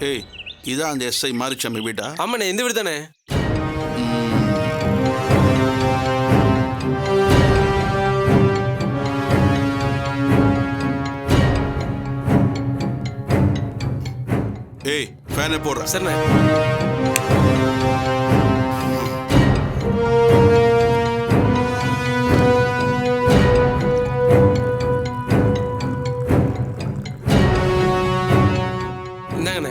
ஏய், இதான் அந்த எஸ்ஐ மாரிச்சாமி வீட்டா? ஆமாண்ணே, இந்த வீடு தானே. ஏய், ஃபேனை போடுற. சரிண்ணே. இந்தாங்கண்ணே.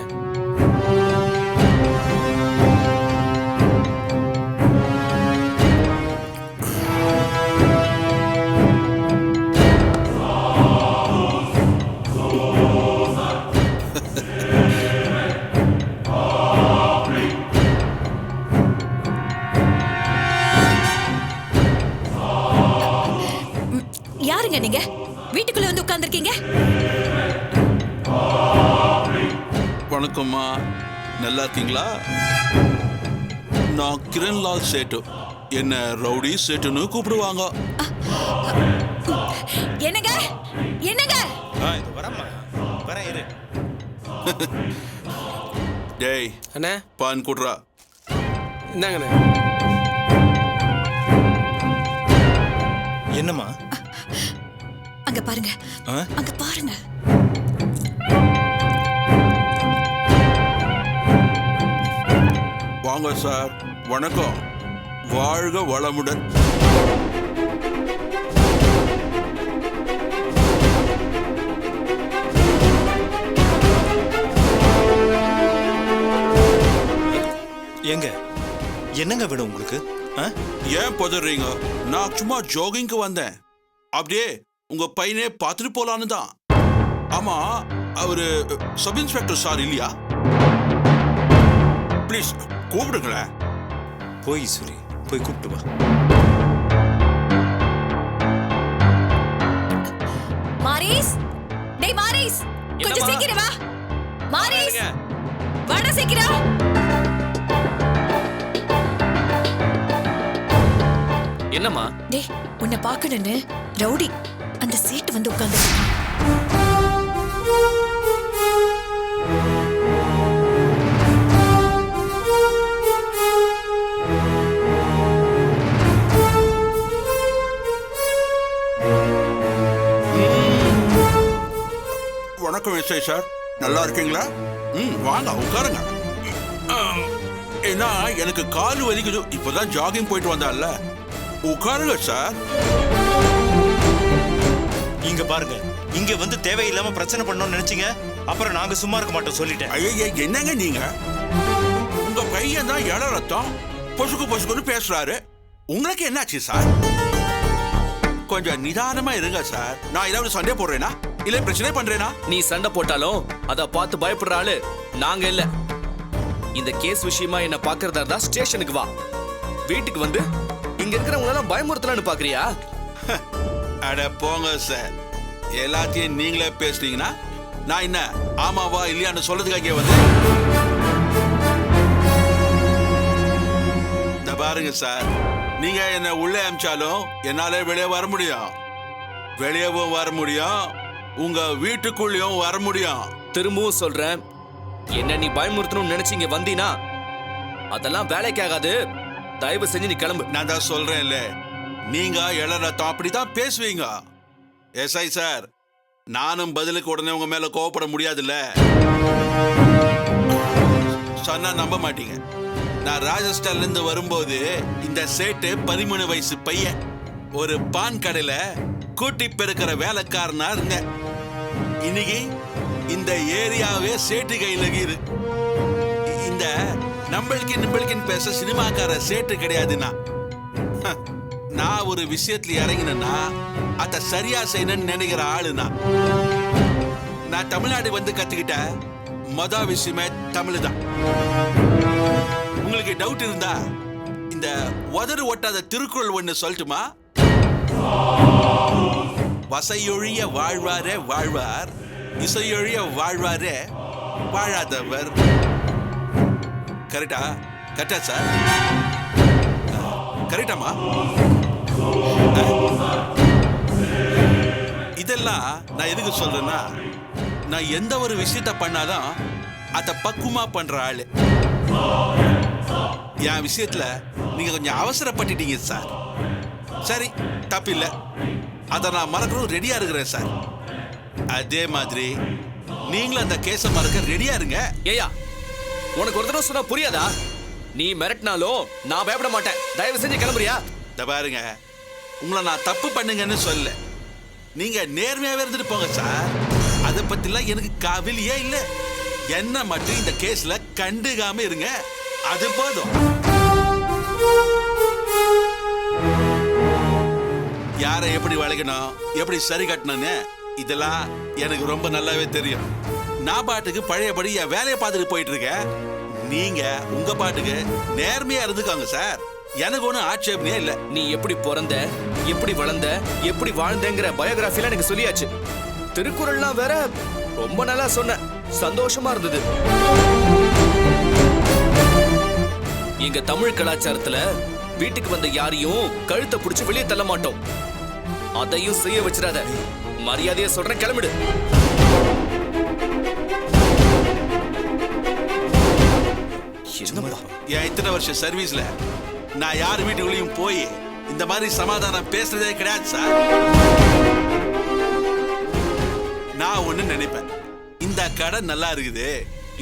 யாருங்க நீங்க? வீட்டுக்குள்ள வந்து உட்கார்ந்திருக்கீங்க? வணக்கம்மா, நல்லா இருக்கீங்களா? நான் கிரண்லால் சேட்டு. என்ன ரவுடி சேட்டுன்னு கூப்பிடுவாங்க. என்னங்க என்னங்க? டேய் அண்ணே, பான் குடுறா. இந்தாங்கண்ணே. என்னம்மா? அங்க பாருங்க, அங்க பாருங்க. வாங்க சார், வணக்கம். வாழ்க வளமுடன். எங்க என்னங்க வேணும் உங்களுக்கு? ஏன் பதறீங்க? நான் சும்மா ஜாகிங்க்கு வந்தேன். அப்படியே உங்க பையனே பார்த்துட்டு போலான்னு தான். ஆமா, அவரு சப் இன்ஸ்பெக்டர் சார் இல்லையா? ப்ளீஸ் கூப்பிடுங்களேன். போய் சூரி, போய் கூப்பிட்டு வா. மாரிஸ், டேய் மாரிஸ், கொஞ்சம் சீக்கிரம் வா. மாரிஸ், வாடா சீக்கிரம். என்னம்மா? டேய், உன்னை பார்க்கணும்னு ரவுடி அந்த சீட் வந்து உட்கார்ந்து. வணக்கம் எஸ்ஐ சார், நல்லா இருக்கீங்களா? வாங்க உட்காருங்க. ஏன்னா எனக்கு கால் வலிக்குது, இப்பதான் ஜாகிங் போயிட்டு வந்தால. உட்காருங்க சார். இங்க பாருங்க, இங்க வந்து தேவையில்லாம பிரச்சனை பண்ணணும்னு நினைச்சீங்க, அப்புறம் நாங்க சும்மா இருக்க மாட்டோம் சொல்லிட்டேன். ஐயா, என்னங்க நீங்க? உங்க பையன் தான் இள ரத்தம் பொசுக்கு பொசுக்குன்னு பேசுறாரு. உங்களுக்கு என்னாச்சு சார்? கொஞ்சம் நிதானமா இருங்க சார். நான் ஏதாவது சண்டை போடுறேனா இல்ல பிரச்சனை பண்றேனா? நீ சண்டை போட்டாலும் அத பார்த்து பயப்படுற ஆளு நாங்க இல்ல. இந்த கேஸ் விஷயமா என்ன பாக்குறதா இருந்தா ஸ்டேஷனுக்கு வா. வீட்டுக்கு வந்து இங்க இருக்கிறவங்க எல்லாம் பயமுறுத்தலான்னு பாக்குறியா? அட போங்க சார், எல்லாத்தையும் நீங்களே பேசுறீங்கன்னா நான் என்ன ஆமாவா இல்லையான்னு சொல்றதுக்காக வந்து இந்த பாருங்க சார், நீங்க என்ன உள்ளே அமிச்சாலும் என்னால வெளியே வர முடியும், வெளியவும் வர முடியும், உங்க வீட்டுக்குள்ளேயும் வர முடியும். திரும்பவும் சொல்றேன், என்ன நீ பயமுறுத்தணும்னு நினைச்சீங்க வந்தீனா அதெல்லாம் வேலைக்கு ஆகாது. தயவு செஞ்சு நீ கிளம்பு. நான் தான் சொல்றேன்ல, நீங்க இள ரத்தம் அப்படிதான் பேசுவீங்க. எஸ்ஐ சார், நானும் பதிலுக்கு உடனே உங்க மேல கோவப்பட முடியாதுல்ல. சொன்னா நம்ப மாட்டீங்க. நான் ராஜஸ்தான்ல இருந்து வரும்போது இந்த சேட்டு 13 வயசு பையன் ஒரு பான் கடையில கூட்டி பெருக்கிற வேலைக்காரனா இருங்க. இன்னைக்கு இந்த ஏரியாவே சேட்டு கையில இருக்கு. இந்த நம்மளுக்கு பேச சினிமாக்கார சேட்டு கிடையாதுன்னா, நான் ஒரு விஷயத்துல இறங்கினா அத சரியா செய்யணும்னு நினைக்கிற ஆளுனா. நான் தமிழ்நாடு வந்து கத்துக்கிட்ட மொத விஷயமே தமிழ் தான். உங்களுக்கு டவுட் இருந்தா இந்த உதறு ஒட்டாத திருக்குறள் ஒண்ணு சொல்லட்டுமா? வசையொழிய வாழ்வாரே வாழ்வார், இசையொழிய வாழ்வாரே வாழாதவர். கரெக்டா? கரெக்டா சார்? கரெக்டாமா? இதெல்லாம் நான் எதுக்கு சொல்றேன்னா, நான் எந்த ஒரு விஷயத்த பண்ணாலும் அத பக்குவமா பண்ற ஆளு. என் விஷயத்துல நீங்க கொஞ்சம் அவசரப்பட்டுட்டீங்க சார். சரி, தப்பில்லை. அதை நான் மறக்கணும் ரெடியா இருக்கிறேன் சார். அதே மாதிரி நீங்களும் அந்த கேஸை மறக்க ரெடியா இருங்க. ஏயா, உனக்கு ஒரு தடவை சொன்னா புரியாதா? நீ மிரட்டினாலும் நான் பயப்பட மாட்டேன். தயவு செஞ்சு கிளம்புறியா? இத பாருங்க, உங்களை நான் தப்பு பண்ணுங்கன்னு சொல்ல, நீங்க நேர்மையாவே இருந்துட்டு போங்க சார். அதை பத்திலாம் எனக்கு கவலையே இல்ல. என்ன மட்டும் இந்த கேஸ்ல கண்டுக்காம இருங்க, அது போதும். யாரை எப்படி வளைக்கணும், எப்படி சரி கட்டணும்னு இதெல்லாம் எனக்கு ரொம்ப நல்லாவே தெரியும். நான் பாட்டுக்கு பழையபடி என் வேலையை பார்த்துட்டு போயிட்டு இருக்கேன். நீங்க உங்க பாட்டுக்கு நேர்மையா இருந்துக்காங்க சார். எனக்கு ஒன்றும் ஆட்சேபனையே இல்லை. நீ எப்படி பிறந்த, எப்படி வளர்ந்த, எப்படி வாழ்ந்தங்கிற பயோகிராஃபிலாம் எனக்கு சொல்லியாச்சு. திருக்குறள்லாம் வேற ரொம்ப நல்லா சொன்ன, சந்தோஷமா இருந்தது. எங்க தமிழ் கலாச்சாரத்துல வீட்டுக்கு வந்த யாரையும் கழுத்தை பிடிச்சு வெளியே தள்ள மாட்டோம். அதையும் செய்ய வச்சிடாத. மரியாதையா சொல்றேன், கிளம்பிடு. என் இத்தனை வருஷம் சர்வீஸ்ல நான் யார் வீட்டுக்குள்ளேயும் போய் இந்த மாதிரி சமாதானம் பேசுறதே கிடையாது சார். நான் ஒண்ணு நினைப்பேன், இந்த கடை நல்லா இருக்குது,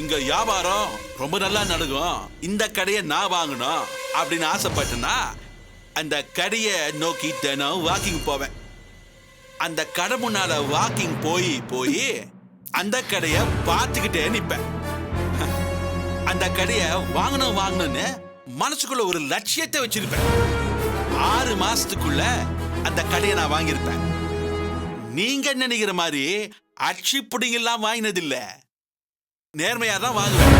இங்க வியாபாரம் ரொம்ப நல்லா நடக்கும், இந்த கடையை நான் வாங்கணும் அப்படின்னு ஆசைப்பட்டேன்னா அந்த கடையை நோக்கி தினம் வாக்கிங் போவேன். அந்த கடை முன்னால வாக்கிங் போய் போய் அந்த கடையை பார்த்துக்கிட்டே நிப்பேன். அந்த கடையை வாங்கணும்னு மனசுக்குள்ள ஒரு லட்சியத்தை வச்சிருப்பேன். 6 மாசத்துக்குள்ள அந்த கடையை நான் வாங்கியிருப்பேன். நீங்க நினைக்கிற மாதிரி அச்சி புடிங்கெல்லாம் வாங்கினது இல்ல, நேர்மையா தான் வாங்குவேன்.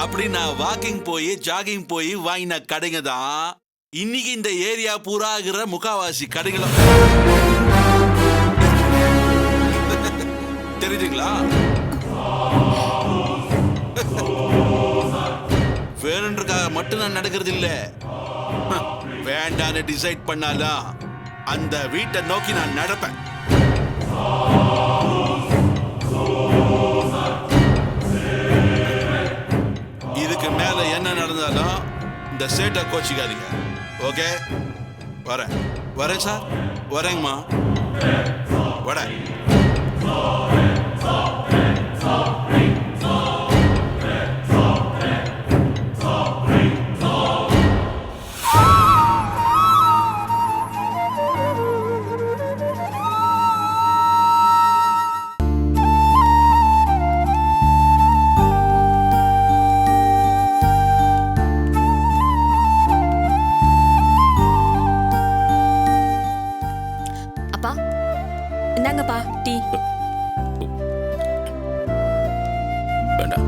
அப்படி நான் வாக்கிங் போய் ஜாகிங் போய் வாங்கின கடைங்க தான் இன்னைக்கு இந்த ஏரியா பூரா ஆகிற முக்காவாசி கடைகளும். தெரியுதுங்களா? வேணுன்றக்காக மட்டும் நான் நடக்கிறது இல்ல. வேண்டான்னு டிசைட் பண்ணாலும் அந்த வீட்டை நோக்கி நான் நடப்பேன். இதுக்கு மேல என்ன நடந்தாலும் இந்த சேட்டை கோச்சிக்காதீங்க. ஓகே, வரேன் சார். வரேங்கம்மா, வரேன். அப்பா, இந்தாங்கப்பா டீ. வேண்டாம்.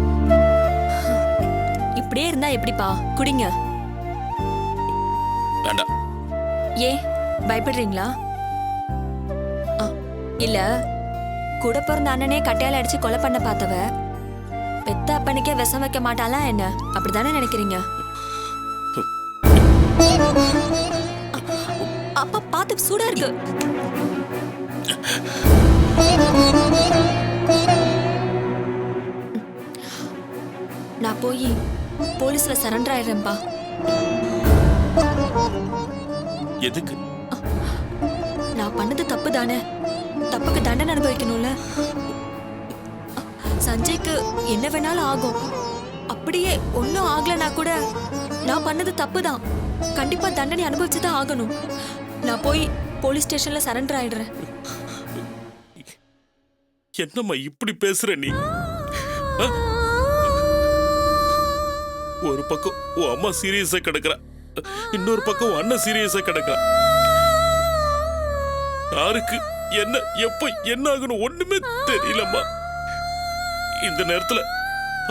இப்படியே இருந்தா எப்படிப்பா? குடிங்க. வேண்டாம். ஏன் பயப்படுறீங்களா? இல்ல, கூட பிறந்த அண்ணனே கட்டையால அடிச்சு கொலை பண்ண பார்த்தவ பெத்த அப்பனுக்கே விஷம் வைக்க மாட்டாளா என்ன? அப்படித்தானே நினைக்கிறீங்க? அப்பா பார்த்து சூடா இருக்கு. நான் போய் போலீஸ்ல சரண்டர் ஆயிடுறேன்பா. எதுக்கு? நான் பண்ணது தப்பு தானே, தப்புக்கு தண்டனை அனுபவிக்கணும்ல. சஞ்சய்க்கு என்ன வேணாலும் ஆகும். அப்படியே ஒன்னும் ஆகலனா கூட நான் பண்ணது தப்பு தான், கண்டிப்பா தண்டனை அனுபவிச்சுதான் ஆகணும். நான் போய் போலீஸ் ஸ்டேஷன்ல சரண்டர் ஆயிடுறேன். என்னம்மா இப்படி பேசுற நீ? ஒரு பக்கம் உன் அம்மா சீரியஸா கிடக்குறா, இன்னொரு பக்கம் உன் அண்ணன் சீரியஸா கிடக்குறா. யாருக்கு என்ன எப்ப என்ன ஆகணும் ஒண்ணுமே தெரியலம்மா. இந்த நேரத்துல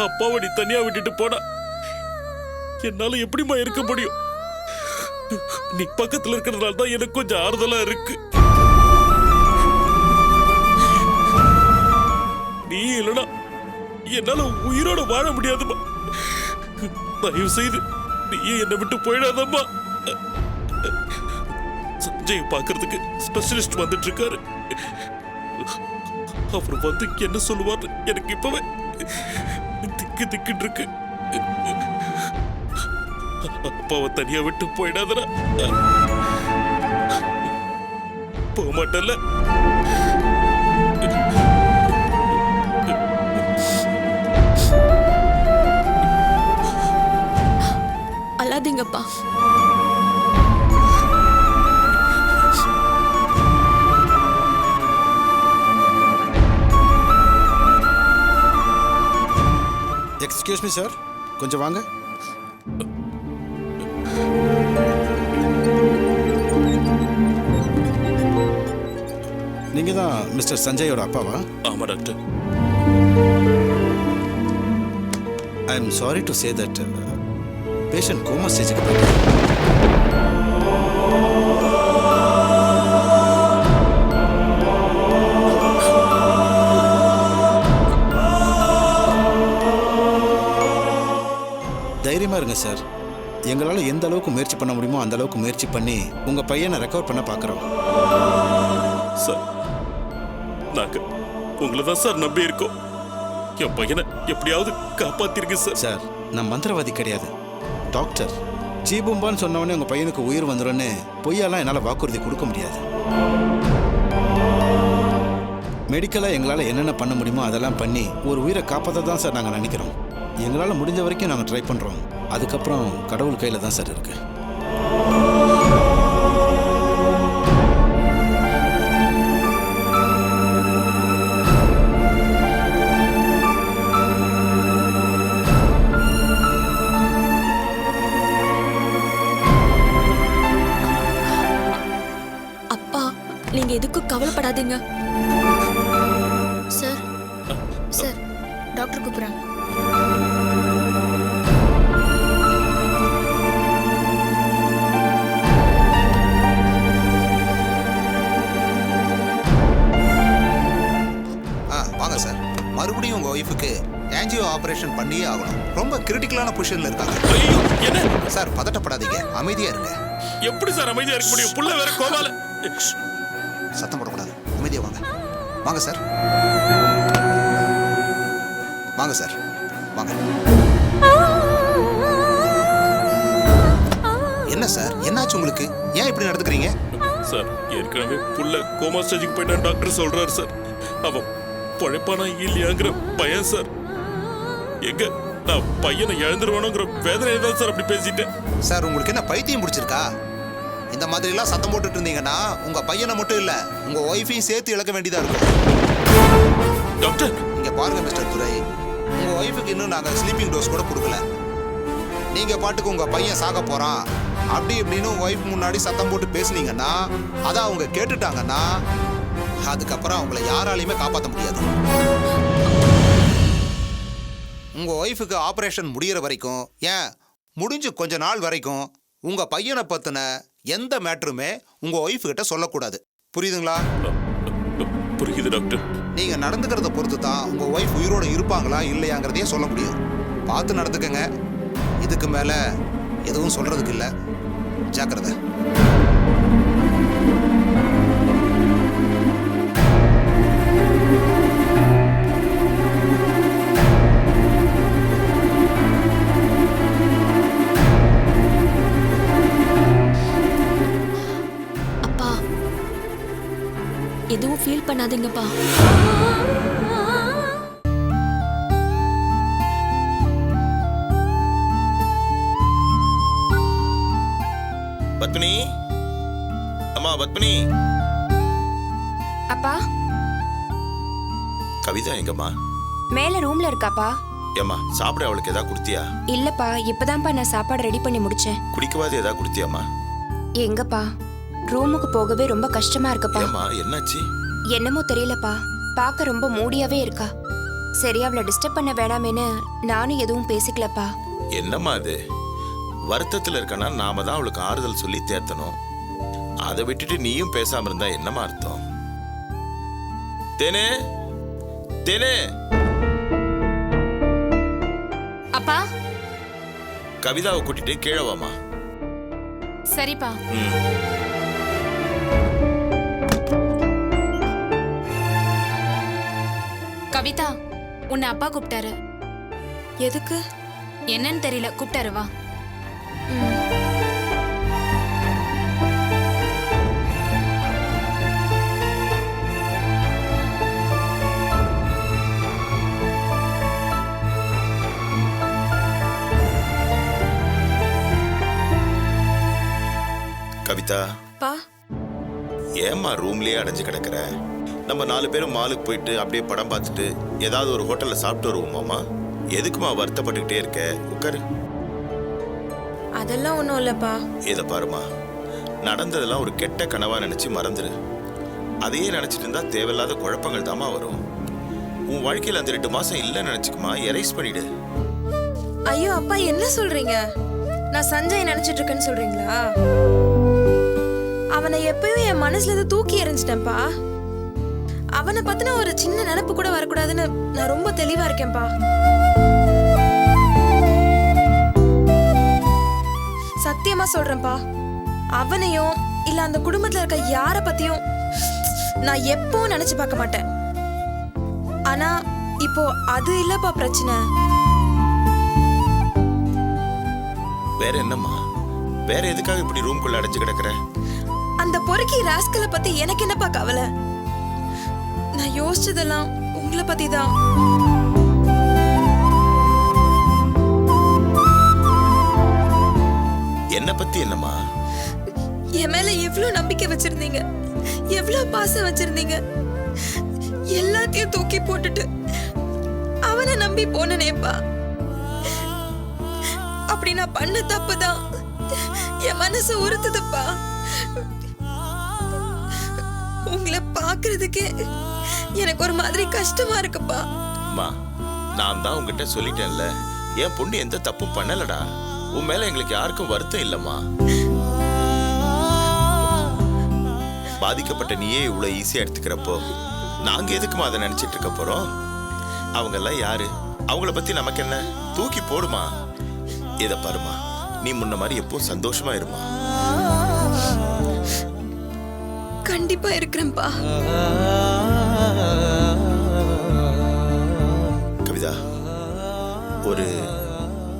அப்பாவை நீ தனியா விட்டுட்டு போனா என்னால எப்படிம்மா இருக்க முடியும்? நீ பக்கத்துல இருக்கிறதுனால தான் எனக்கு கொஞ்சம் ஆறுதலா இருக்கு. நீ இல்லனா என்னால உயிரோட வாழ முடியாதுமா. தயவு செய்து நீயே என்னை விட்டு போயிடாதம்மா. சஞ்சய் பாக்குறதுக்கு ஸ்பெஷலிஸ்ட் வந்துட்டு இருக்காரு. அவர் வந்து என்ன சொல்லுவார் எனக்கு இப்பவே திக்கு திக்குன்னு இருக்கு. அப்பாவை தனியா விட்டு போயிடாதடா. போக மாட்டல. அல்லாதீங்கப்பா. எக்ஸ்கியூஸ் மீ சார், கொஞ்சம் வாங்க. நீங்க தான் மிஸ்டர் சஞ்சயோட அப்பாவா? ஆமா doctor. I am sorry to say that patient coma ஸ்டேஜுக்கு போயிட்டார். தைரியமா இருங்க சார். எங்களால் எந்த அளவுக்கு முயற்சி பண்ண முடியுமோ அந்த அளவுக்கு முயற்சி பண்ணி உங்க பையனை ரெக்கவர் பண்ண பார்க்குறோம். சார், நாங்க உங்களை தான் சார் நம்பி இருக்கோம். என் பையனை எப்படியாவது காப்பாத்திருங்க சார். சார், நான் மந்திரவாதி கிடையாது, டாக்டர். ஜீபும்பான்னு சொன்னவொடனே உங்க பையனுக்கு உயிர் வந்துடும்னு பொய்யாலாம் என்னால் வாக்குறுதி கொடுக்க முடியாது. மெடிக்கலாக எங்களால் என்னென்ன பண்ண முடியுமோ அதெல்லாம் பண்ணி ஒரு உயிரை காப்பாற்ற தான் சார் நாங்கள் நினைக்கிறோம். எங்களால் முடிஞ்ச வரைக்கும் நாங்கள் ட்ரை பண்ணுறோம். அதுக்கப்புறம் கடவுள் கையில் தான் சார் இருக்கு. அப்பா, நீங்க எதுக்கும் கவலைப்படாதீங்க. சார் சார், டாக்டர் கூப்பிடுறாங்க. வாங்க சார். மறுபடியும் உங்க ஒய்ஃபுக்கு ஆஞ்சியோ ஆபரேஷன் பண்ணியே ஆகணும். ரொம்ப கிரிட்டிக்கலான பொசிஷன்ல இருக்காங்க. ஐயோ, என்ன சார், பதட்டப்படாதீங்க, அமைதியா இருங்க. எப்படி சார் அமைதியா இருக்க முடியும்? புள்ள வேற கோமால. சத்தம் போடக்கூடாது, அமைதியா வாங்க. வாங்க சார், வாங்க சார், வாங்க. என்ன சார், என்னாச்சு உங்களுக்கு? ஏன் இப்படி நடந்துக்கிறீங்க? சார், ஏற்கனவே புள்ள கோமா ஸ்டேஜுக்கு போயிட்டான் டாக்டர் சொல்றாரு சார். அவன் பொழைப்பானா இல்லையாங்கிற பயம் சார். எங்க நான் பையனை இழந்துருவானோங்கிற வேதனையை தான் சார் அப்படி பேசிட்டேன். சார், உங்களுக்கு என்ன பைத்தியம் பிடிச்சிருக்கா? இந்த மாதிரி எல்லாம் சத்தம் போட்டுட்டு இருந்தீங்கன்னா உங்க பையனை மட்டும் இல்ல, உங்க ஒய்ஃபையும் சேர்த்து இழக்க வேண்டியதா இருக்கும். டாக்டர், இங்க பாருங்க மிஸ்டர் துரை, உங்க ஒய்ஃபுக்கு இன்னும் நாங்க ஸ்லீப்பிங் டோஸ் கூட கொடுக்கல. நீங்க பாட்டுக்கு உங்க பையன் சாக போறான் அப்படி இப்படின்னு ஒய்ஃப் முன்னாடி சத்தம் போட்டு பேசுனீங்கன்னா, அதை அவங்க கேட்டுட்டாங்கன்னா அதுக்கப்புறம் அவங்கள யாராலையுமே காப்பாற்ற முடியாது. உங்க ஒய்ஃபுக்கு ஆபரேஷன் முடியற வரைக்கும், ஏன் முடிஞ்சு கொஞ்ச நாள் வரைக்கும் உங்க பையனை பத்தின எந்த மேட்டருமே உங்க ஒய்ஃப் கிட்ட சொல்லக்கூடாது. புரியுதுங்களா? புரியுது டாக்டர். நீங்க நடந்துக்கிறத பொறுத்து தான் உங்க ஒய்ஃப் உயிரோட இருப்பாங்களா இல்லையாங்கிறதையே சொல்ல முடியும். பார்த்து நடந்துக்கங்க. இதுக்கு மேல எதுவும் சொல்றதுக்கு இல்லை. ஜாக்கிரதை. அப்பா, எதுவும் ஃபீல் பண்ணாதீங்கப்பா. பத்மினி, அம்மா பத்மினி. அப்பா, கவிதா எங்கம்மா? மேல ரூம்ல இருக்காப்பா. ஏம்மா, சாப்பிட அவளுக்கு ஏதாவது கொடுத்தியா? இல்லப்பா, இப்பதான்ப்பா நான் சாப்பாடு ரெடி பண்ணி முடிச்சேன். குடிக்கவாது ஏதாவது கொடுத்தியாம்மா? எங்கப்பா, ரூமுக்கு போகவே ரொம்ப கஷ்டமா இருக்குப்பா. ஏம்மா, என்னாச்சு? என்னமோ தெரியலப்பா, பார்க்க ரொம்ப மூடியாவே இருக்கா. சரி, அவளை டிஸ்டர்ப் பண்ண வேணாமேன்னு நானும் எதுவும் பேசிக்கலப்பா. என்னம்மா அது? வருத்தத்தில் இருக்கனா நாம தான் அவளுக்கு ஆறுதல் சொல்லி தேர்த்தணும். அதை விட்டுட்டு நீயும் பேசாம இருந்தா என்னமா அர்த்தம்? தேனே, தேனே. அப்பா, கவிதாவை கூட்டிட்டு கீழே வாமா. சரிப்பா. கவிதா, உன்னை அப்பா கூப்பிட்டாரு. எதுக்கு? என்னன்னு தெரியல, கூப்பிட்டாரு, வா. கவிதா, பா, ஏம்மா ரூம்லயே அடைஞ்சு கிடக்குற? நம்ம 4 பேரும் மாலுக்கு போயிட்டு அப்படியே படம் பார்த்துட்டு ஏதாவது ஒரு ஹோட்டல்ல சாப்பிட்டு வருவோமாமா? எதுக்குமா வருத்தப்பட்டுக்கிட்டே இருக்க? உட்காரு. அதெல்லாம் ஒன்றும் இல்லைப்பா. இதை பாருமா, நடந்ததெல்லாம் ஒரு கெட்ட கனவா நினைச்சு மறந்துரு. அதையே நினைச்சிட்டு இருந்தா தேவையில்லாத குழப்பங்கள் தாமா வரும். உன் வாழ்க்கையில் அந்த 2 மாசம் இல்லைன்னு நினைச்சுக்குமா, எரேஸ் பண்ணிடு. ஐயோ அப்பா, என்ன சொல்றீங்க? நான் சஞ்சய் நினைச்சிட்டு இருக்கேன்னு சொல்றீங்களா? அவனை எப்பயும் என் மனசுல இருந்து தூக்கி எறிஞ்சிட்டேன்ப்பா. அவனை பத்தின ஒரு சின்ன நினைப்பு கூட வரக்கூடாதுன்னு நான் ரொம்ப தெளிவா இருக்கேன்ப்பா. சத்தியமா சொல்றேன்ப்பா, அவனையும் இல்ல அந்த குடும்பத்துல இருக்க யார பத்தியும் நான் எப்பவும் நினைச்சு பார்க்க மாட்டேன். ஆனா இப்போ அது இல்லப்பா பிரச்சனை. வேற என்னம்மா? வேற எதுக்காக இப்படி ரூம்குள்ள அடைஞ்சு கிடக்குற? அந்த பொறுக்கி ராஸ்கலை பத்தி எனக்கு என்னப்பா கவலை? நான் யோசிச்சதெல்லாம் உங்களை பத்தி தான். என்ன பத்தி என்னம்மா? என் மேல எவ்வளவு நம்பிக்கை வச்சிருந்தீங்க, எவ்வளவு பாசம் வச்சிருந்தீங்க. எல்லாத்தையும் தூக்கி போட்டுட்டு அவனை நம்பி போனேனேப்பா. அப்படி நான் பண்ண தப்புதான் என் மனசு உறுத்துதுப்பா. உங்களை பாக்குறதுக்கே எனக்கு ஒரு மாதிரி கஷ்டமா இருக்குப்பா. அம்மா, நான் தான் உங்ககிட்ட சொல்லிட்டேன்ல, என் பொண்ணு எந்த தப்பும் பண்ணலடா. உன் மேல எங்களுக்கு யாருக்கும் வருத்தம் இல்லம்மா. பாதிக்கப்பட்ட நீயே இவ்வளவு ஈஸியா எடுத்துக்கிறப்போ நாங்க எதுக்குமா அதை நினைச்சிட்டு இருக்க போறோம்? அவங்க எல்லாம் யாரு? அவங்கள பத்தி நமக்கு என்ன? தூக்கி போடுமா. இத பாருமா, நீ முன்ன மாதிரி எப்பவும் சந்தோஷமா இருமா. கண்டிப்பா இருக்கிறேன்ப்பா. கவிதா,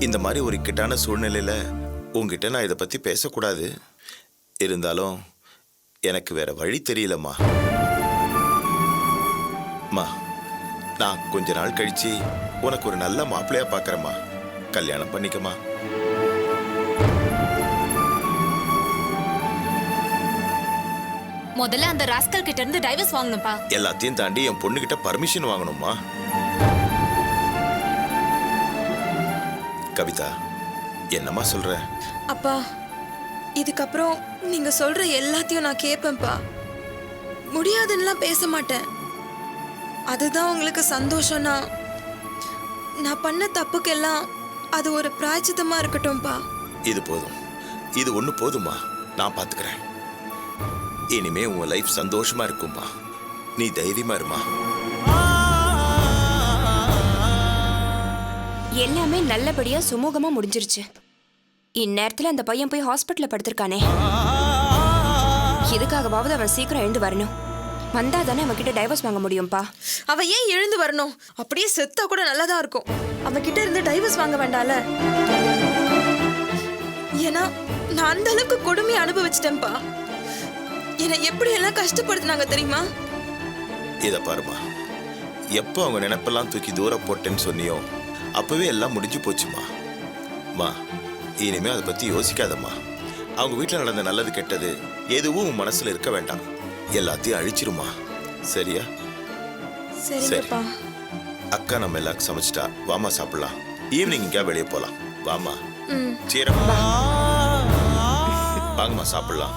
இந்த மாதிரி ஒரு இக்கட்டான சூழ்நிலையில உங்ககிட்ட நான் இதை பத்தி பேசக்கூடாது. இருந்தாலும் எனக்கு வேற வழி தெரியலம்மா. நான் கொஞ்ச நாள் கழிச்சு உனக்கு ஒரு நல்ல மாப்பிள்ளையா பார்க்கறேம்மா. கல்யாணம் பண்ணிக்கமா. முதல்ல அந்த ராஸ்கல் கிட்ட இருந்து டைவர்ஸ் வாங்கணும்ப்பா. எல்லாத்தையும் தாண்டி என் பொண்ணுகிட்ட பர்மிஷன் வாங்கணுமா? கவிதா, என்னம்மா சொல்ற? அப்பா, இதுக்கப்புறம் நீங்க சொல்ற எல்லாத்தையும் நான் கேட்பேன்ப்பா. முடியாதுன்னுலாம் பேச மாட்டேன். அதுதான் உங்களுக்கு சந்தோஷம்னா நான் பண்ண தப்புக்கெல்லாம் அது ஒரு பிராயச்சித்தமா இருக்கட்டும்பா. இது போதும், இது ஒண்ணு போதுமா. நான் பாத்துக்கிறேன். இனிமே உன் லைஃப் சந்தோஷமா இருக்கும்பா. நீ தைரியமா இருமா. எல்லாமே நல்லபடியா சுமூகமா முடிஞ்சிருச்சு. இந்நேரத்துல அந்த பையன் போய் ஹாஸ்பிட்டல்ல படுத்திருக்கானே, இதுக்காகவாவது அவன் சீக்கிரம் எழுந்து வரணும். வந்தா தானே அவன் கிட்ட டைவர்ஸ் வாங்க முடியும்பா. அவ ஏன் எழுந்து வரணும்? அப்படியே செத்தா கூட நல்லதா இருக்கும். அவகிட்ட இருந்து டைவர்ஸ் வாங்க வேண்டால. ஏன்னா நான் அந்த அளவுக்கு கொடுமையை அனுபவிச்சிட்டேன்ப்பா. என்னை எப்படி எல்லாம் கஷ்டப்படுத்தினாங்க தெரியுமா? இத பாருமா, எப்போ அவங்க நினைப்பெல்லாம் தூக்கி தூர போட்டேன்னு சொன்னியோ அப்பவே எல்லாம் முடிஞ்சு போச்சுமா. இனிமே அதை பத்தி யோசிக்காதம்மா. அவங்க வீட்டில் நடந்த நல்லது கெட்டது எதுவும் உன் மனசுல இருக்க வேண்டாம். எல்லாத்தையும் அழிச்சிருமா. சரியா? சரிப்பா. அக்கா நம்ம எல்லாருக்கும் சமைச்சிட்டா. வாமா சாப்பிடலாம். ஈவினிங் இங்கேயா வெளியே போலாம். வாமா. சீரமா வாங்கம்மா சாப்பிடலாம்.